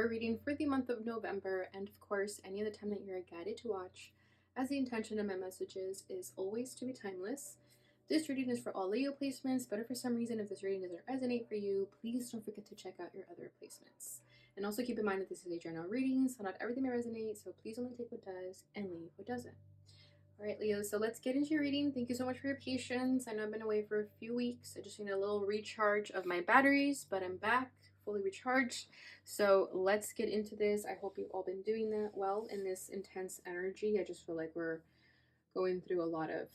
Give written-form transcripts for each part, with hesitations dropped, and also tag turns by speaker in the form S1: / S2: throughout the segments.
S1: tarot reading for the month of November, and of course, any other time that you're guided to watch, as the intention of my messages is always to be timeless. This reading is for all Leo placements, but if for some reason if this reading doesn't resonate for you, please don't forget to check out your other placements. And also keep in mind that this is a general reading, so not everything may resonate, so please only take what does and leave what doesn't. All right, Leo, so let's get into your reading. Thank you so much for your patience. I know I've been away for a few weeks. I just need a little recharge of my batteries, but I'm back fully recharged. So let's get into this. I hope you've all been doing that well in this intense energy. I just feel like we're going through a lot of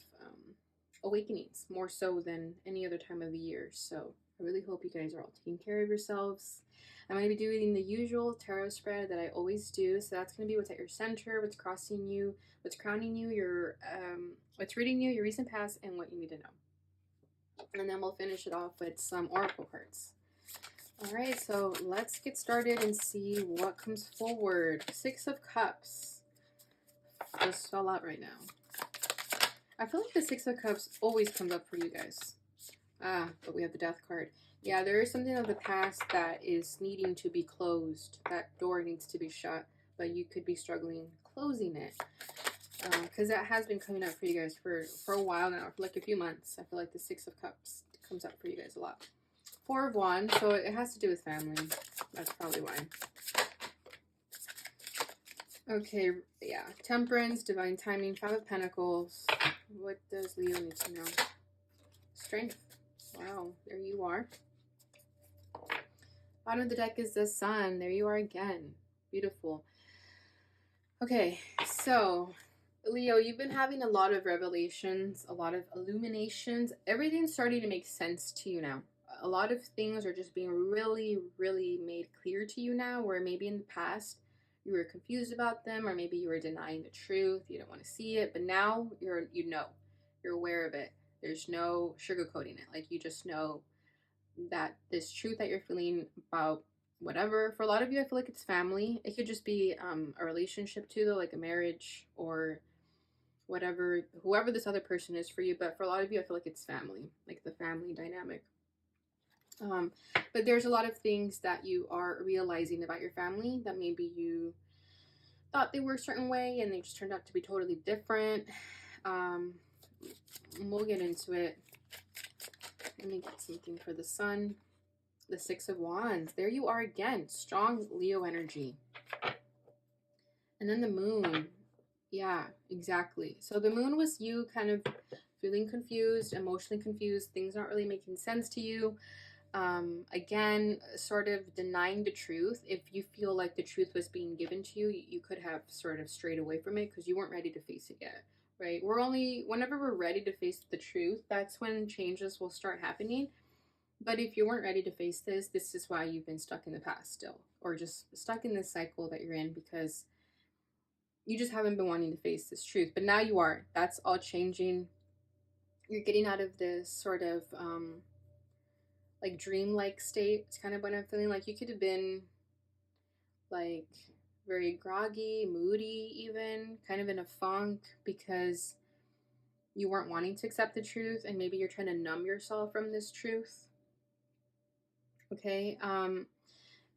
S1: awakenings, more so than any other time of the year. So I really hope you guys are all taking care of yourselves. I'm going to be doing the usual tarot spread that I always do. So that's going to be what's at your center, what's crossing you, what's crowning you, your what's reading you, your recent past, and what you need to know. And then we'll finish it off with some oracle cards. All right, so let's get started and see what comes forward. Six of Cups just fell out right now. I feel like the Six of Cups always comes up for you guys. But we have the Death card. Yeah, there is something of the past that is needing to be closed. That door needs to be shut, but you could be struggling closing it. Because that has been coming up for you guys for a while now, for like a few months. I feel like the Six of Cups comes up for you guys a lot. Four of Wands, so it has to do with family. That's probably why. Okay, yeah. Temperance, Divine Timing, Five of Pentacles. What does Leo need to know? Strength. Wow, there you are. Bottom of the deck is the Sun. There you are again. Beautiful. Okay, so Leo, you've been having a lot of revelations, a lot of illuminations. Everything's starting to make sense to you now. A lot of things are just being really, really made clear to you now, where maybe in the past you were confused about them, or maybe you were denying the truth, you don't want to see it, but now you're aware of it. There's no sugarcoating it. Like, you just know that this truth that you're feeling about whatever. For a lot of you, I feel like it's family. It could just be a relationship too, though, like a marriage or whatever, whoever this other person is for you. But for a lot of you, I feel like it's family, like the family dynamic. But there's a lot of things that you are realizing about your family that maybe you thought they were a certain way and they just turned out to be totally different. We'll get into it. Let me get something for the Sun. The Six of Wands. There you are again. Strong Leo energy. And then the Moon. Yeah, exactly. So the Moon was you kind of feeling confused, emotionally confused. Things not really making sense to you. Again, sort of denying the truth. If you feel like the truth was being given to you, you could have sort of strayed away from it because you weren't ready to face it yet, right? Whenever we're ready to face the truth, that's when changes will start happening. But if you weren't ready to face this is why you've been stuck in the past still, or just stuck in this cycle that you're in because you just haven't been wanting to face this truth. But now you are. That's all changing. You're getting out of this sort of like dreamlike state. It's kind of what I'm feeling. Like, you could have been like very groggy, moody, even kind of in a funk because you weren't wanting to accept the truth, and maybe you're trying to numb yourself from this truth. Okay, and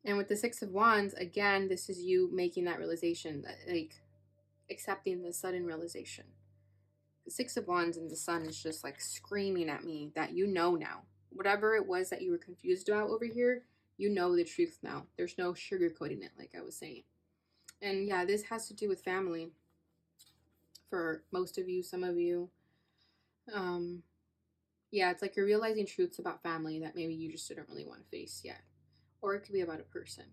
S1: with the Six of Wands, again, this is you making that realization, that, like, accepting the sudden realization. The Six of Wands and the Sun is just like screaming at me that you know now. Whatever it was that you were confused about over here, you know the truth now. There's no sugarcoating it, like I was saying. And yeah, this has to do with family for most of you, some of you. Yeah, it's like you're realizing truths about family that maybe you just didn't really want to face yet. Or it could be about a person.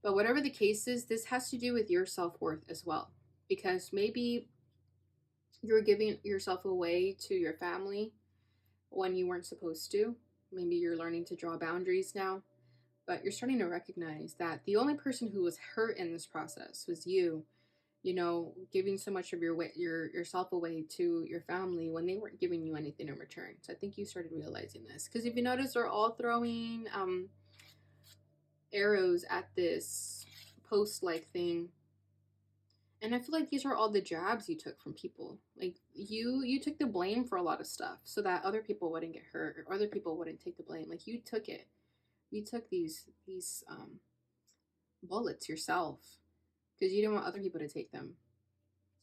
S1: But whatever the case is, this has to do with your self-worth as well. Because maybe you're giving yourself away to your family when you weren't supposed to. Maybe you're learning to draw boundaries now. But you're starting to recognize that the only person who was hurt in this process was you. You know, giving so much of yourself away to your family when they weren't giving you anything in return. So I think you started realizing this. Because if you notice, they're all throwing arrows at this post-like thing. And I feel like these are all the jabs you took from people. Like, you took the blame for a lot of stuff so that other people wouldn't get hurt or other people wouldn't take the blame. Like, you took it. You took these bullets yourself because you didn't want other people to take them.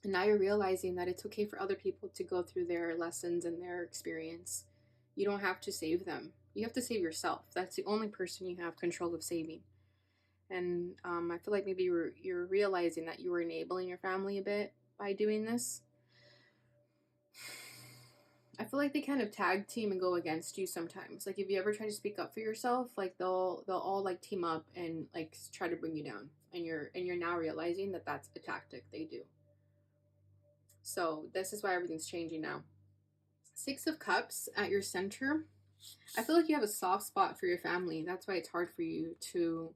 S1: And now you're realizing that it's okay for other people to go through their lessons and their experience. You don't have to save them. You have to save yourself. That's the only person you have control of saving. And I feel like maybe you're realizing that you were enabling your family a bit by doing this. I feel like they kind of tag team and go against you sometimes. Like if you ever try to speak up for yourself, like they'll all like team up and like try to bring you down. And you're now realizing that that's a tactic they do. So this is why everything's changing now. Six of Cups at your center. I feel like you have a soft spot for your family. That's why it's hard for you to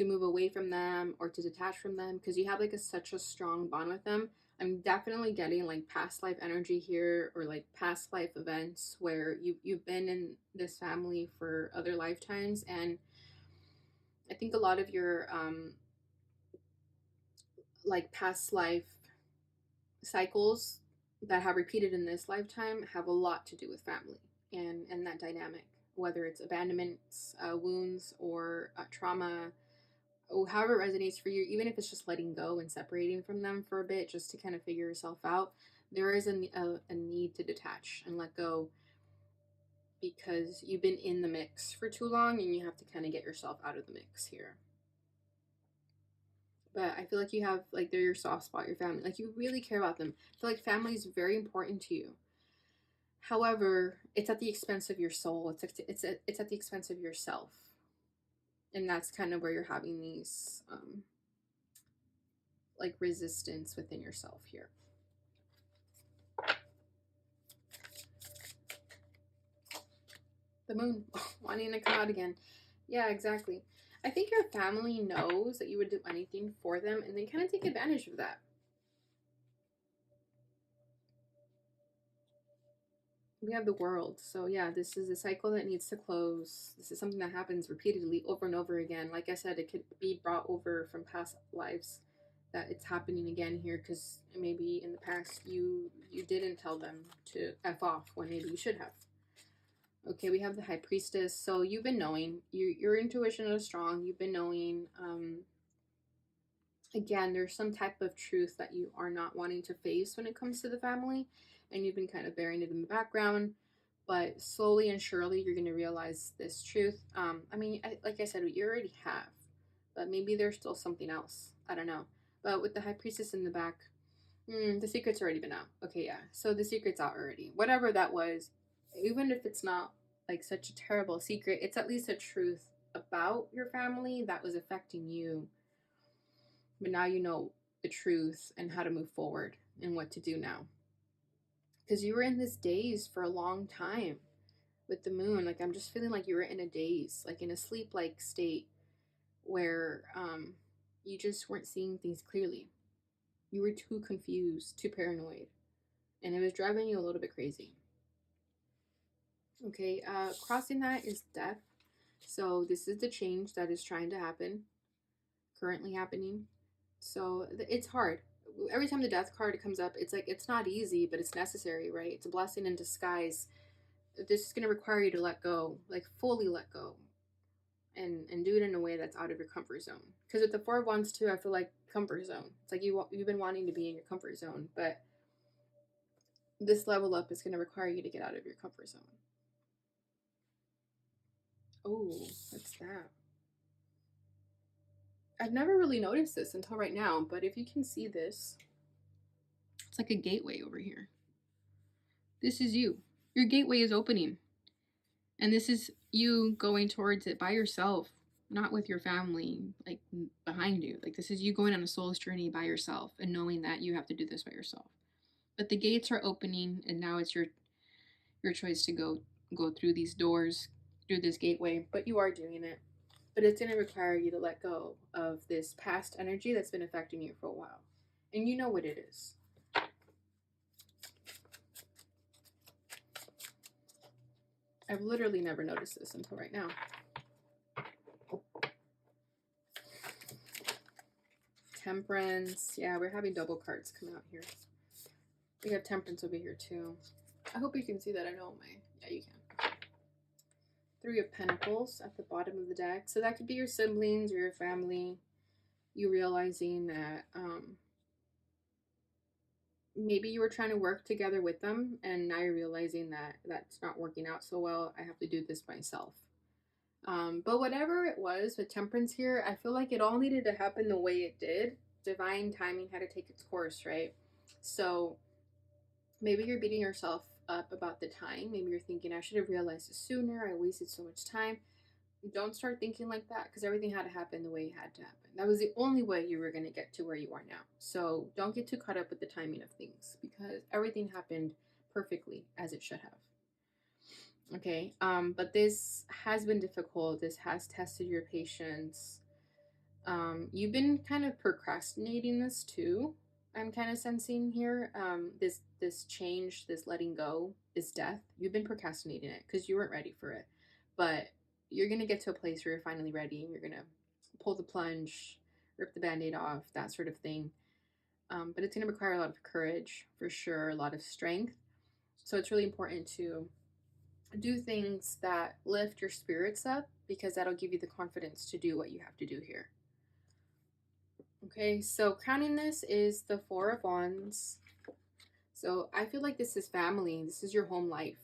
S1: move away from them or to detach from them because you have like such a strong bond with them. I'm definitely getting like past life energy here or like past life events where you've been in this family for other lifetimes, and I think a lot of your like past life cycles that have repeated in this lifetime have a lot to do with family and that dynamic, whether it's abandonments, wounds, or trauma, however it resonates for you, even if it's just letting go and separating from them for a bit just to kind of figure yourself out, there is a need to detach and let go because you've been in the mix for too long and you have to kind of get yourself out of the mix here. But I feel like you have, like, they're your soft spot, your family. Like, you really care about them. I feel like family is very important to you. However, it's at the expense of your soul. It's at the expense of yourself. And that's kind of where you're having these, like, resistance within yourself here. The moon wanting to come out again. Yeah, exactly. I think your family knows that you would do anything for them, and they kind of take advantage of that. We have the World. So yeah, this is a cycle that needs to close. This is something that happens repeatedly over and over again. Like I said, it could be brought over from past lives that it's happening again here because maybe in the past you didn't tell them to F off when maybe you should have. Okay, we have the High Priestess. So you've been knowing. Your intuition is strong. You've been knowing. Again, there's some type of truth that you are not wanting to face when it comes to the family, and you've been kind of burying it in the background. But slowly and surely, you're going to realize this truth. I mean, like I said, you already have, but maybe there's still something else. I don't know. But with the High Priestess in the back, the secret's already been out. Okay, yeah. So the secret's out already. Whatever that was, even if it's not like such a terrible secret, it's at least a truth about your family that was affecting you. But now you know the truth and how to move forward and what to do now. Because you were in this daze for a long time with the moon. Like, I'm just feeling like you were in a daze, like in a sleep like state where you just weren't seeing things clearly. You were too confused, too paranoid, and it was driving you a little bit crazy. Okay, crossing that is death. So this is the change that is trying to happen, currently happening. So it's hard. Every time the death card comes up, it's like it's not easy, but it's necessary, right? It's a blessing in disguise. This is going to require you to let go, like fully let go, and do it in a way that's out of your comfort zone. Because with the Four of Wands too, I feel like comfort zone. It's like you've been wanting to be in your comfort zone, but this level up is going to require you to get out of your comfort zone. Oh, what's that? I've never really noticed this until right now, but if you can see this, it's like a gateway over here. This is you. Your gateway is opening. And this is you going towards it by yourself, not with your family, like behind you. Like, this is you going on a soul's journey by yourself and knowing that you have to do this by yourself. But the gates are opening, and now it's your choice to go through these doors, through this gateway. But you are doing it. But it's going to require you to let go of this past energy that's been affecting you for a while. And you know what it is. I've literally never noticed this until right now. Temperance. Yeah, we're having double cards come out here. We have Temperance over here too. I hope you can see that. I know yeah, you can. Three of Pentacles at the bottom of the deck. So that could be your siblings or your family. You realizing that maybe you were trying to work together with them, and now you're realizing that that's not working out so well. I have to do this myself. But whatever it was with temperance here, I feel like it all needed to happen the way it did. Divine timing had to take its course, right? So maybe you're beating yourself up about the time. Maybe you're thinking, I should have realized this sooner. I wasted so much time. Don't start thinking like that, because everything had to happen the way it had to happen. That was the only way you were going to get to where you are now. So don't get too caught up with the timing of things, because everything happened perfectly as it should have. Okay. But this has been difficult. This has tested your patience. You've been kind of procrastinating this too. I'm kind of sensing here. This change, this letting go, this death. You've been procrastinating it because you weren't ready for it. But you're gonna get to a place where you're finally ready, and you're gonna pull the plunge, rip the band-aid off, that sort of thing. But it's gonna require a lot of courage for sure, a lot of strength. So it's really important to do things that lift your spirits up, because that'll give you the confidence to do what you have to do here. Okay, so crowning this is the Four of Wands. So I feel like this is family. This is your home life.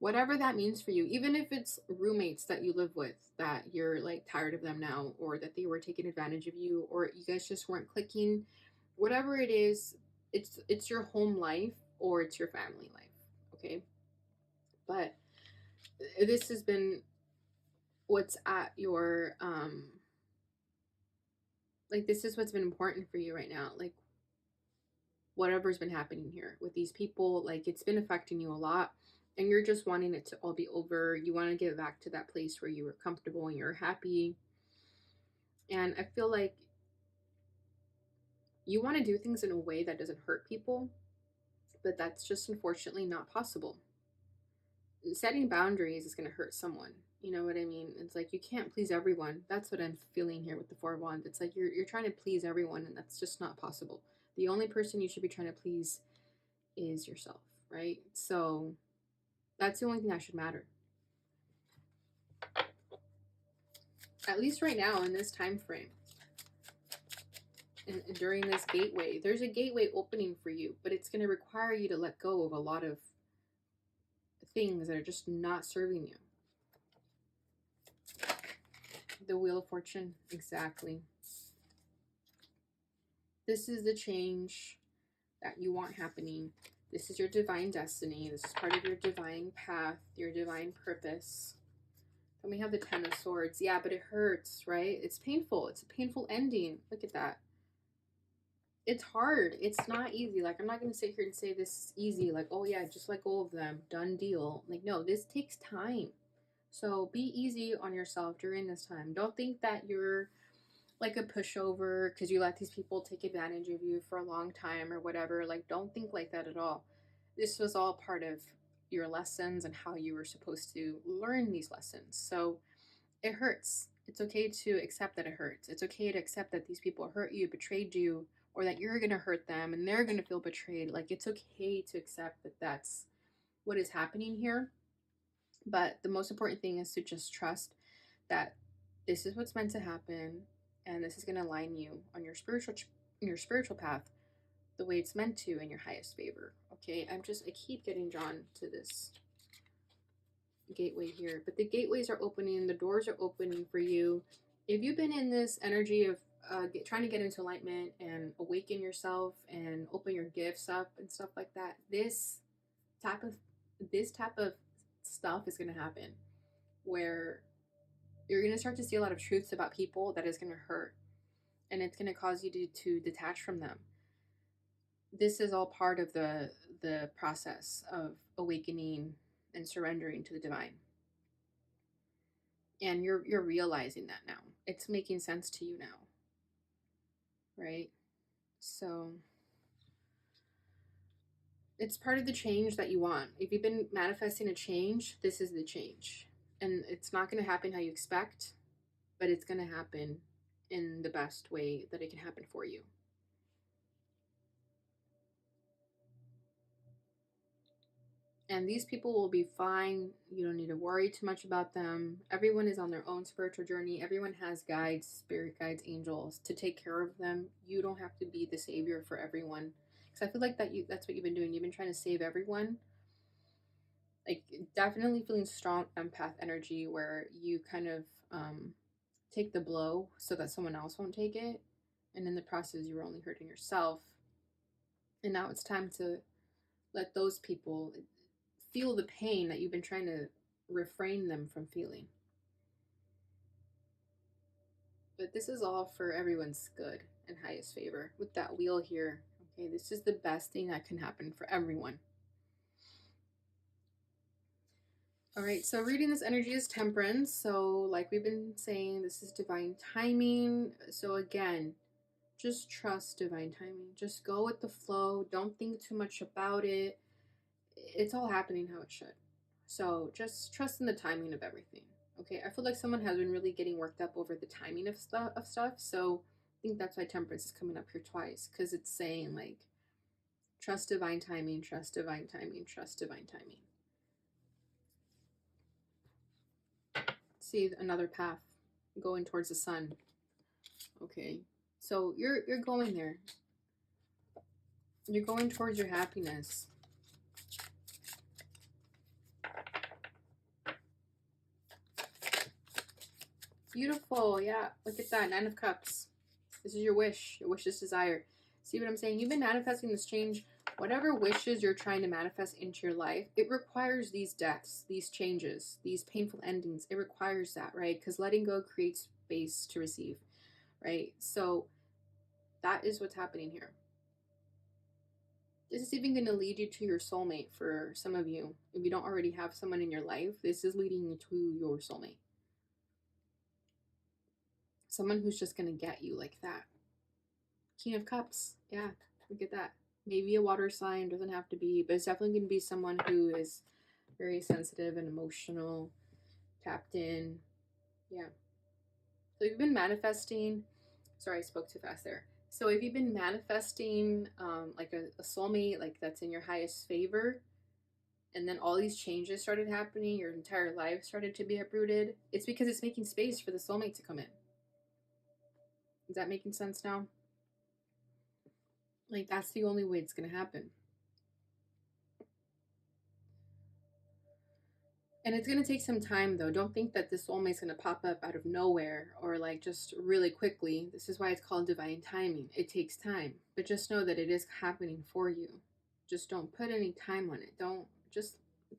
S1: Whatever that means for you, even if it's roommates that you live with, that you're like tired of them now, or that they were taking advantage of you, or you guys just weren't clicking, whatever it is, it's your home life or it's your family life. Okay, but this has been what's at your like, this is what's been important for you right now. Like, whatever's been happening here with these people, like, it's been affecting you a lot, and you're just wanting it to all be over. You want to get back to that place where you were comfortable and you're happy. And I feel like you want to do things in a way that doesn't hurt people, but that's just unfortunately not possible. Setting boundaries is going to hurt someone. You know what I mean? It's like you can't please everyone. That's what I'm feeling here with the Four of Wands. It's like you're trying to please everyone, and that's just not possible. The only person you should be trying to please is yourself, right? So that's the only thing that should matter. At least right now in this time frame. And during this gateway, there's a gateway opening for you, but it's going to require you to let go of a lot of things that are just not serving you. The Wheel of Fortune, exactly. This is the change that you want happening. This is your divine destiny. This is part of your divine path, your divine purpose. And we have the Ten of Swords. Yeah, but it hurts, right? It's painful. It's a painful ending. Look at that. It's hard. It's not easy. Like, I'm not going to sit here and say this is easy. Like, oh yeah, just let go of them. Done deal. Like, no, this takes time. So be easy on yourself during this time. Don't think that you're like a pushover because you let these people take advantage of you for a long time or whatever. Like, don't think like that at all. This was all part of your lessons and how you were supposed to learn these lessons. So it hurts. It's okay to accept that it hurts. It's okay to accept that these people hurt you, betrayed you, or that you're going to hurt them and they're going to feel betrayed. Like, it's okay to accept that that's what is happening here. But the most important thing is to just trust that this is what's meant to happen, and this is going to align you on your spiritual path the way it's meant to in your highest favor. Okay, I keep getting drawn to this gateway here, but the gateways are opening, the doors are opening for you. If you've been in this energy of trying to get into alignment and awaken yourself and open your gifts up and stuff like that, type of this type of stuff is going to happen, where you're going to start to see a lot of truths about people that is going to hurt, and it's going to cause you to detach from them. This is all part of the process of awakening and surrendering to the divine. And you're realizing that now. It's making sense to you now. Right? So it's part of the change that you want. If you've been manifesting a change, this is the change. And it's not going to happen how you expect, but it's going to happen in the best way that it can happen for you. And these people will be fine. You don't need to worry too much about them. Everyone is on their own spiritual journey. Everyone has guides, spirit guides, angels to take care of them. You don't have to be the savior for everyone. Because I feel like that's what you've been doing. You've been trying to save everyone. Like, definitely feeling strong empath energy where you kind of take the blow so that someone else won't take it. And in the process, you're only hurting yourself. And now it's time to let those people feel the pain that you've been trying to refrain them from feeling. But this is all for everyone's good and highest favor. With that wheel here, okay, this is the best thing that can happen for everyone. All right, so reading this energy is temperance. So, like we've been saying, this is divine timing. So, again, just trust divine timing. Just go with the flow. Don't think too much about it. It's all happening how it should. So, just trust in the timing of everything. Okay, I feel like someone has been really getting worked up over the timing of stuff. So, I think that's why temperance is coming up here twice, because it's saying like trust divine timing, trust divine timing, trust divine timing. See another path going towards the sun. Okay, so you're going there. You're going towards your happiness. Beautiful. Yeah, look at that. 9 of Cups. This is your wish. Your wish is desire. See what I'm saying? You've been manifesting this change. Whatever wishes you're trying to manifest into your life, it requires these deaths, these changes, these painful endings. It requires that, right? Because letting go creates space to receive, right? So that is what's happening here. This is even going to lead you to your soulmate for some of you. If you don't already have someone in your life, this is leading you to your soulmate. Someone who's just going to get you like that. King of Cups. Yeah, look at that. Maybe a water sign, doesn't have to be, but it's definitely going to be someone who is very sensitive and emotional, tapped in. Yeah. So you've been manifesting. Sorry, I spoke too fast there. So if you've been manifesting like a soulmate, like that's in your highest favor, and then all these changes started happening, your entire life started to be uprooted, it's because it's making space for the soulmate to come in. Is that making sense now? Like, that's the only way it's going to happen. And it's going to take some time, though. Don't think that this soulmate's going to pop up out of nowhere or like just really quickly. This is why it's called divine timing. It takes time. But just know that it is happening for you. Just don't put any time on it.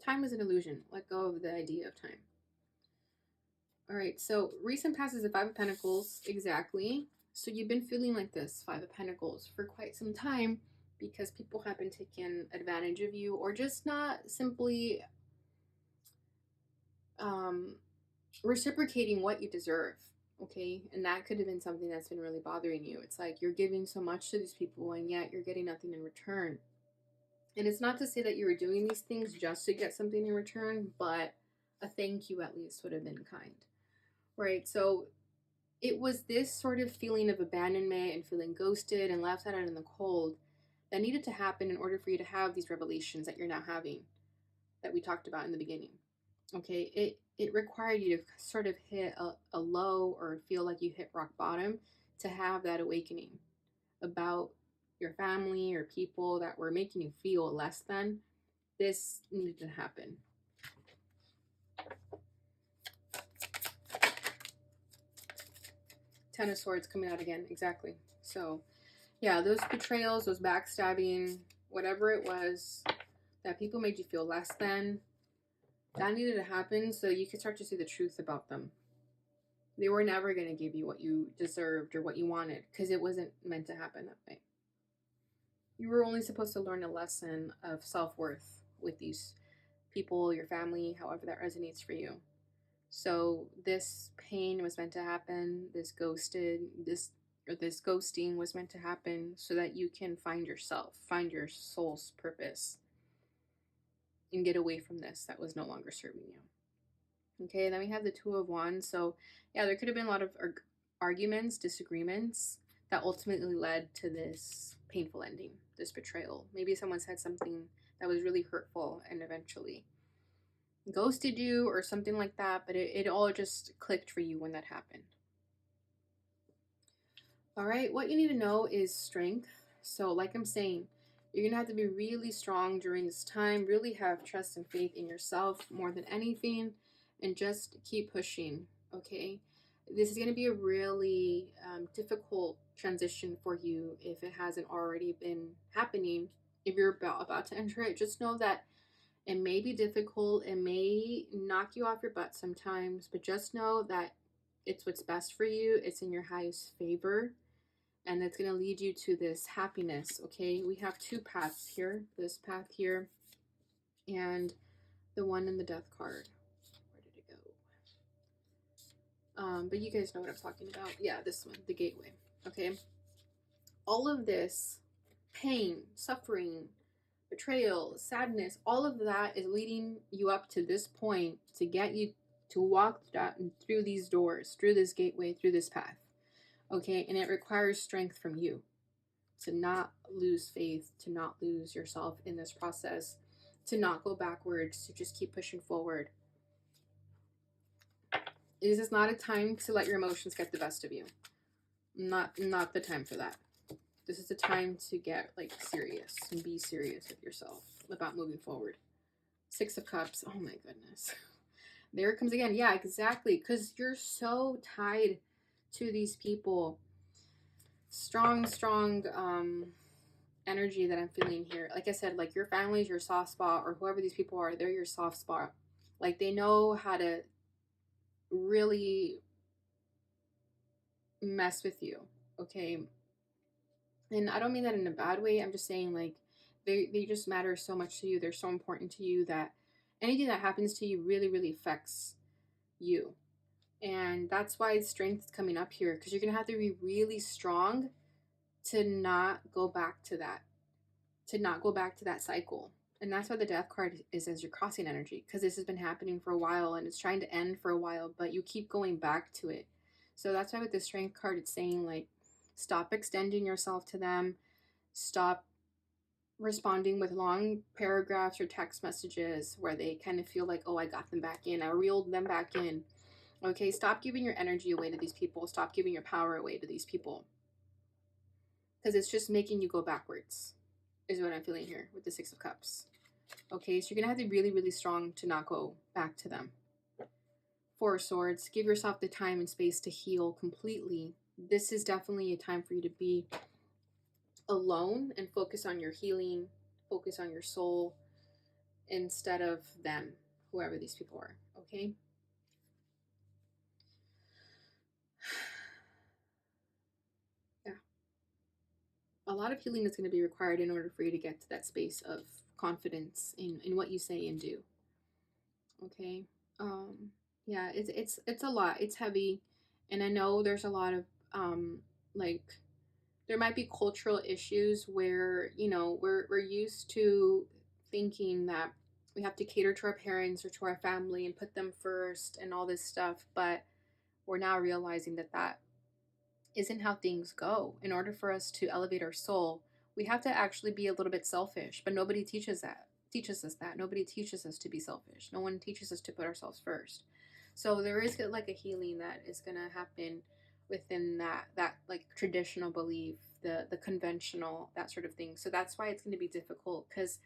S1: Time is an illusion. Let go of the idea of time. All right, so recent past is the 5 of Pentacles. Exactly. So you've been feeling like this, 5 of Pentacles, for quite some time because people have been taking advantage of you or just not simply reciprocating what you deserve. Okay, and that could have been something that's been really bothering you. It's like you're giving so much to these people and yet you're getting nothing in return. And it's not to say that you were doing these things just to get something in return, but a thank you at least would have been kind. Right? So it was this sort of feeling of abandonment and feeling ghosted and left out in the cold that needed to happen in order for you to have these revelations that you're now having, that we talked about in the beginning. Okay, it required you to sort of hit a low or feel like you hit rock bottom to have that awakening about your family or people that were making you feel less than. This needed to happen. Ten of Swords coming out again. Exactly. So yeah, those betrayals, those backstabbing, whatever it was that people made you feel less than, that needed to happen so you could start to see the truth about them. They were never going to give you what you deserved or what you wanted because it wasn't meant to happen that way. You were only supposed to learn a lesson of self-worth with these people, your family, however that resonates for you. So this pain was meant to happen, this ghosting was meant to happen so that you can find yourself, find your soul's purpose, and get away from this that was no longer serving you. Okay, then we have the Two of Wands. So yeah, there could have been a lot of arguments, disagreements that ultimately led to this painful ending, this betrayal. Maybe someone said something that was really hurtful and eventually ghosted you or something like that, but it all just clicked for you when that happened. All right, what you need to know is strength. So, like I'm saying, you're going to have to be really strong during this time, really have trust and faith in yourself more than anything, and just keep pushing, okay? This is going to be a really difficult transition for you if it hasn't already been happening. If you're about to enter it, just know that it may be difficult, it may knock you off your butt sometimes, but just know that it's what's best for you, it's in your highest favor, and it's going to lead you to this happiness, okay? We have two paths here, this path here and the one in the death card. Where did it go? But you guys know what I'm talking about. Yeah, this one, the gateway, okay? All of this pain, suffering, betrayal, sadness, all of that is leading you up to this point to get you to walk through these doors, through this gateway, through this path, okay? And it requires strength from you to not lose faith, to not lose yourself in this process, to not go backwards, to just keep pushing forward. This is not a time to let your emotions get the best of you. Not the time for that. This is the time to get like serious and be serious with yourself about moving forward. 6 of Cups. Oh my goodness. There it comes again. Yeah, exactly. Because you're so tied to these people. Strong energy that I'm feeling here. Like I said, like your family's your soft spot, or whoever these people are, they're your soft spot. Like they know how to really mess with you, okay? And I don't mean that in a bad way. I'm just saying like they just matter so much to you. They're so important to you that anything that happens to you really affects you. And that's why strength is coming up here, because you're gonna have to be really strong to not go back to that, cycle. And that's why the death card is as your crossing energy, because this has been happening for a while and it's trying to end for a while, but you keep going back to it. So that's why with the strength card, it's saying like, stop extending yourself to them. Stop responding with long paragraphs or text messages where they kind of feel like, oh, I got them back in. I reeled them back in. Okay, stop giving your energy away to these people. Stop giving your power away to these people. Because it's just making you go backwards, is what I'm feeling here with the 6 of Cups. Okay, so you're going to have to be really strong to not go back to them. 4 of Swords. Give yourself the time and space to heal completely. This is definitely a time for you to be alone and focus on your healing, focus on your soul instead of them, whoever these people are, okay? Yeah. A lot of healing is going to be required in order for you to get to that space of confidence in what you say and do. Okay? Yeah, it's a lot. It's heavy. And I know there's a lot of like there might be cultural issues where, you know, we're used to thinking that we have to cater to our parents or to our family and put them first and all this stuff, but we're now realizing that that isn't how things go. In order for us to elevate our soul, we have to actually be a little bit selfish, but nobody teaches us that. Nobody teaches us to be selfish. No one teaches us to put ourselves first. So there is like a healing that is going to happen within that like traditional belief, the conventional, that sort of thing. So that's why it's going to be difficult, because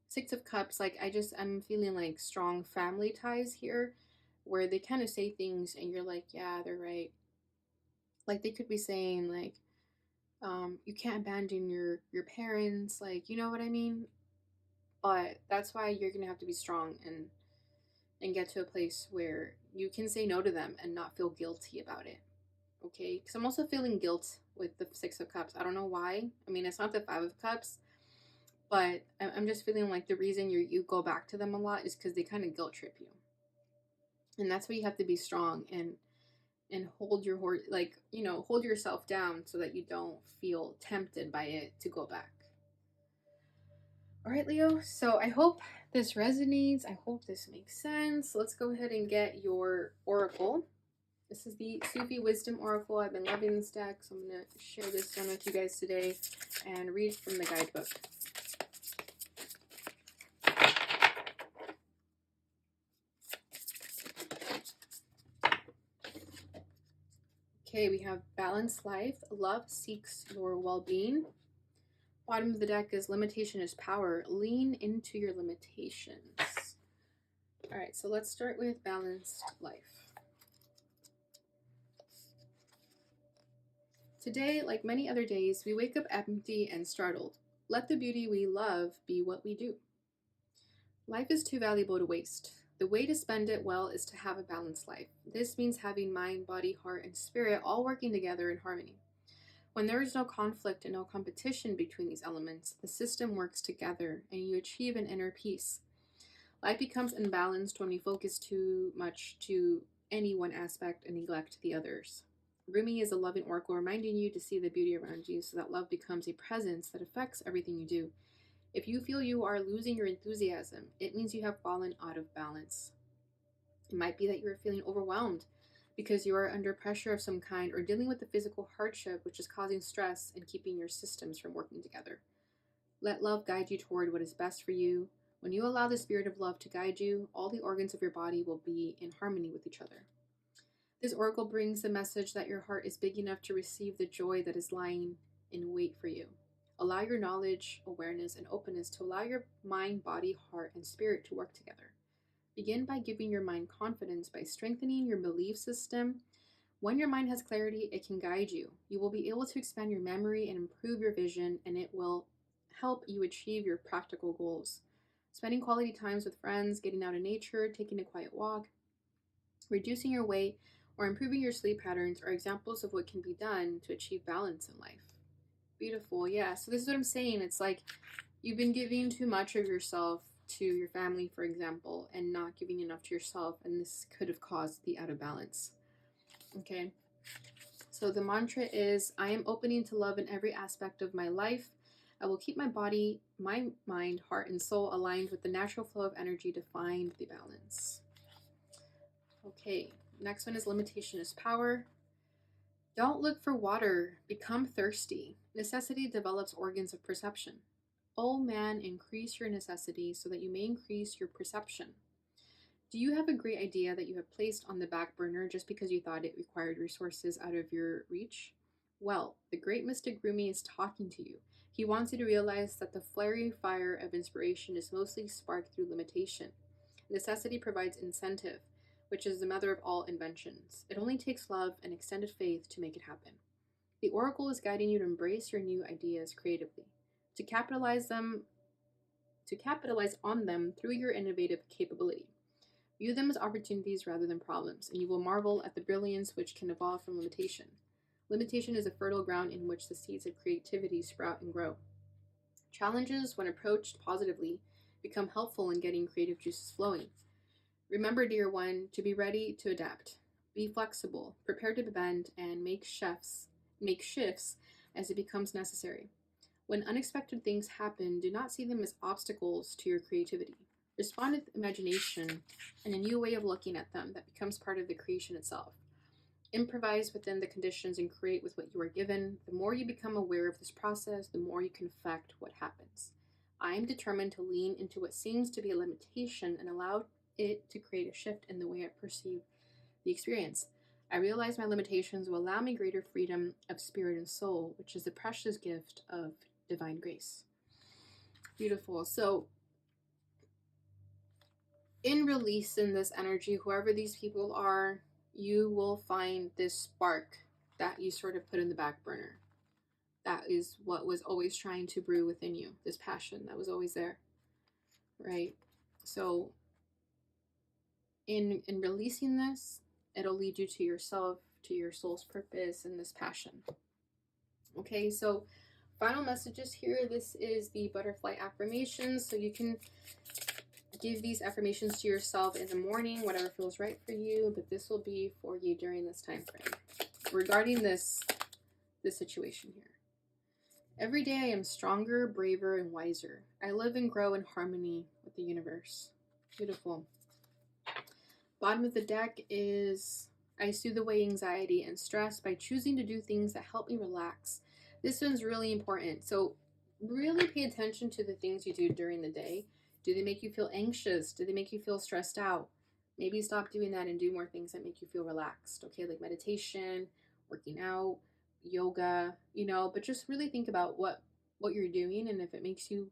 S1: 6 of Cups, like I'm feeling like strong family ties here, where they kind of say things and you're like, yeah, they're right. Like they could be saying like, you can't abandon your parents, like, you know what I mean? But that's why you're gonna have to be strong and get to a place where you can say no to them and not feel guilty about it. Okay, because I'm also feeling guilt with the 6 of Cups. I don't know why. I mean, it's not the 5 of Cups, but I'm just feeling like the reason you go back to them a lot is because they kind of guilt trip you. And that's why you have to be strong and hold your horse, like, you know, hold yourself down so that you don't feel tempted by it to go back. All right, Leo, so I hope this resonates. I hope this makes sense. Let's go ahead and get your oracle. This is the Sufi Wisdom Oracle. I've been loving this deck, so I'm going to share this one with you guys today and read from the guidebook. Okay, we have balanced life. Love seeks your well-being. Bottom of the deck is limitation is power. Lean into your limitations. All right, so let's start with balanced life. Today, like many other days, we wake up empty and startled. Let the beauty we love be what we do. Life is too valuable to waste. The way to spend it well is to have a balanced life. This means having mind, body, heart, and spirit all working together in harmony. When there is no conflict and no competition between these elements, the system works together and you achieve an inner peace. Life becomes imbalanced when we focus too much to any one aspect and neglect the others. Rumi is a loving oracle reminding you to see the beauty around you so that love becomes a presence that affects everything you do. If you feel you are losing your enthusiasm, it means you have fallen out of balance. It might be that you are feeling overwhelmed because you are under pressure of some kind or dealing with the physical hardship which is causing stress and keeping your systems from working together. Let love guide you toward what is best for you. When you allow the spirit of love to guide you, all the organs of your body will be in harmony with each other. This oracle brings the message that your heart is big enough to receive the joy that is lying in wait for you. Allow your knowledge, awareness, and openness to allow your mind, body, heart, and spirit to work together. Begin by giving your mind confidence by strengthening your belief system. When your mind has clarity, it can guide you. You will be able to expand your memory and improve your vision, and it will help you achieve your practical goals. Spending quality times with friends, getting out in nature, taking a quiet walk, reducing your weight, or improving your sleep patterns are examples of what can be done to achieve balance in life. Beautiful. Yeah. So this is what I'm saying. It's like you've been giving too much of yourself to your family, for example, and not giving enough to yourself. And this could have caused the out of balance. Okay. So the mantra is, I am opening to love in every aspect of my life. I will keep my body, my mind, heart, and soul aligned with the natural flow of energy to find the balance. Okay. Next one is limitation is power. Don't look for water, become thirsty. Necessity develops organs of perception. O man, increase your necessity so that you may increase your perception. Do you have a great idea that you have placed on the back burner just because you thought it required resources out of your reach? Well, the great mystic Rumi is talking to you. He wants you to realize that the flaring fire of inspiration is mostly sparked through limitation. Necessity provides incentive, which is the mother of all inventions. It only takes love and extended faith to make it happen. The oracle is guiding you to embrace your new ideas creatively, to capitalize on them through your innovative capability. View them as opportunities rather than problems, and you will marvel at the brilliance which can evolve from limitation. Limitation is a fertile ground in which the seeds of creativity sprout and grow. Challenges, when approached positively, become helpful in getting creative juices flowing. Remember, dear one, to be ready to adapt. Be flexible, prepare to bend, and make shifts as it becomes necessary. When unexpected things happen, do not see them as obstacles to your creativity. Respond with imagination and a new way of looking at them that becomes part of the creation itself. Improvise within the conditions and create with what you are given. The more you become aware of this process, the more you can affect what happens. I am determined to lean into what seems to be a limitation and allow it to create a shift in the way I perceive the experience. I realize my limitations will allow me greater freedom of spirit and soul, which is the precious gift of divine grace. Beautiful. So, in releasing this energy, whoever these people are, you will find this spark that you sort of put in the back burner. That is what was always trying to brew within you, this passion that was always there, right? So, in releasing this, it'll lead you to yourself, to your soul's purpose, and this passion. Okay, so final messages here. This is the butterfly affirmations. So you can give these affirmations to yourself in the morning, whatever feels right for you, but this will be for you during this time frame. Regarding this situation here. Every day I am stronger, braver, and wiser. I live and grow in harmony with the universe. Beautiful. Bottom of the deck is, I soothe away anxiety and stress by choosing to do things that help me relax. This one's really important. So really pay attention to the things you do during the day. Do they make you feel anxious? Do they make you feel stressed out? Maybe stop doing that and do more things that make you feel relaxed, okay? Like meditation working out, yoga, but just really think about what you're doing, and if it makes you,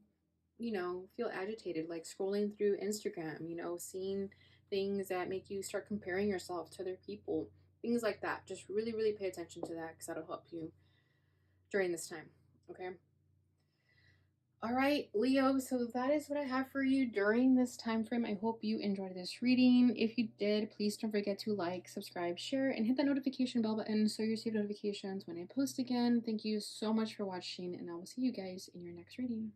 S1: feel agitated, like scrolling through Instagram, seeing things that make you start comparing yourself to other people, things like that. Just really, really pay attention to that because that'll help you during this time. Okay. All right, Leo, so that is what I have for you during this time frame. I hope you enjoyed this reading. If you did, please don't forget to like, subscribe, share, and hit that notification bell button so you receive notifications when I post again. Thank you so much for watching, and I will see you guys in your next reading.